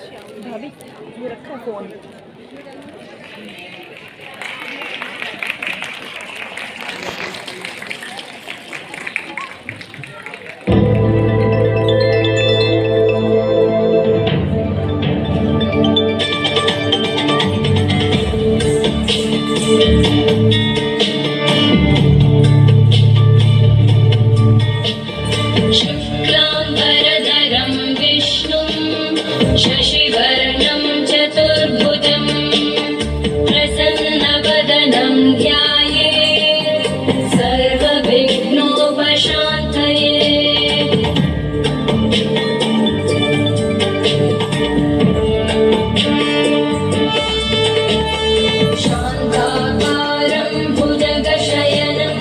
भाभी ये रखा फोन। शुक्लाम्बरधरं विष्णुं शशिवर्णं चतुर्भुजं प्रसन्नवदनं ध्यायेत् सर्वविघ्नोपशान्तये। शान्ताकारं भुजगशयनं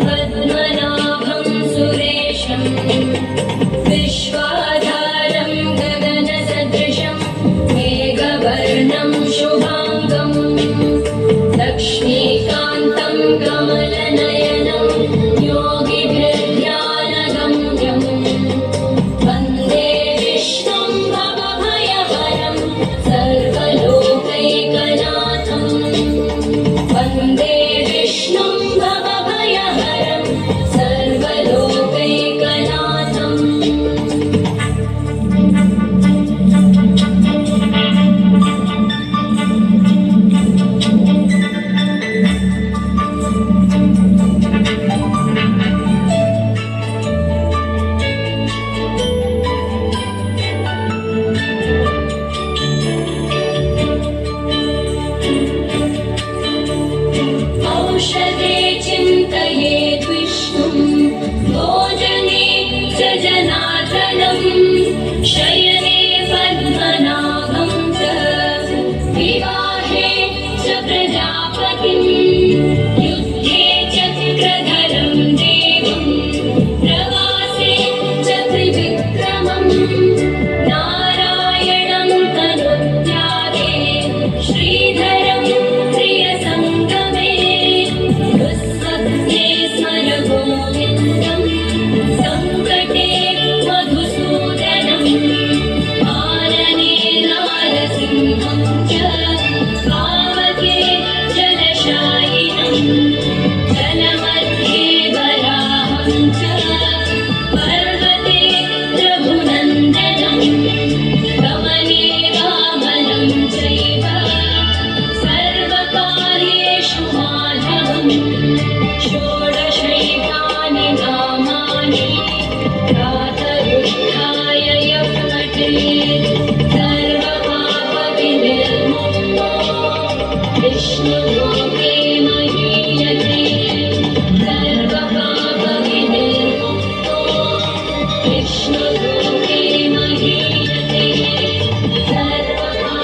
पद्मनाभं सुरेशं विश्वाधारं गगनसदृशं मेघवर्णं शुभाङ्गं लक्ष्मीकान्तं कमलनयनं योगिभिर्ध्यानगम्यं वन्दे विष्णुं भवभयहरं सर्वलोकैकनाथं। वन्दे विष्णुं भवभयहरं सर्वलोकैकनाथम्। औषधे चिन्तयेत् विष्णुं भोजने च जनार्दनं शयने पद्मनाभं च विवाहे च प्रजापतिं युद्धे चक्रधरं देवं प्रवासे च त्रिविक्रमं नारायणं तनुत्यागे श्रीधरं प्रियसङ्गमे दुःस्वप्ने स्मर गोविन्दं सङ्कटे मधुसूदनं आनने नारसिंहं च पावके जलशायिनं जलमध्ये वराहं च पर्वते रघुनन्दनं गमने वामनं चैव सर्वकार्येषु माधवं षोडशैतानि नामानि प्रातरुत्थाय यः पठेत् सर्वपापविनिर्मुक्तो विष्णुलोके महीयते। सर्वपापविनिर्मुक्तो विष्णुलोके महीयते। सर्वपापविनिर्मुक्तो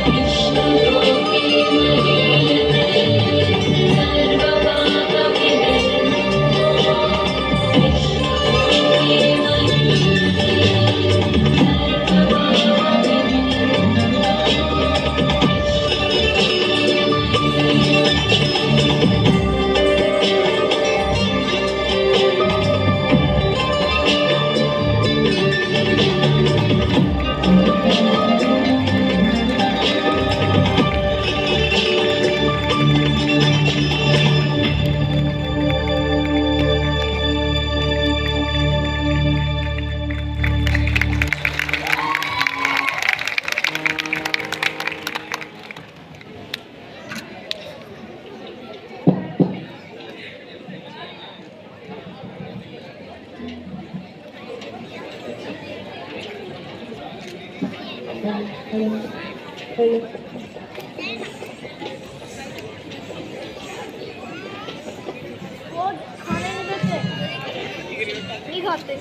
विष्णुलोके महीयते। सर्वपापविनिर्मुक्तो विष्णुलोके वो खाने नहीं देते, नहीं खाते।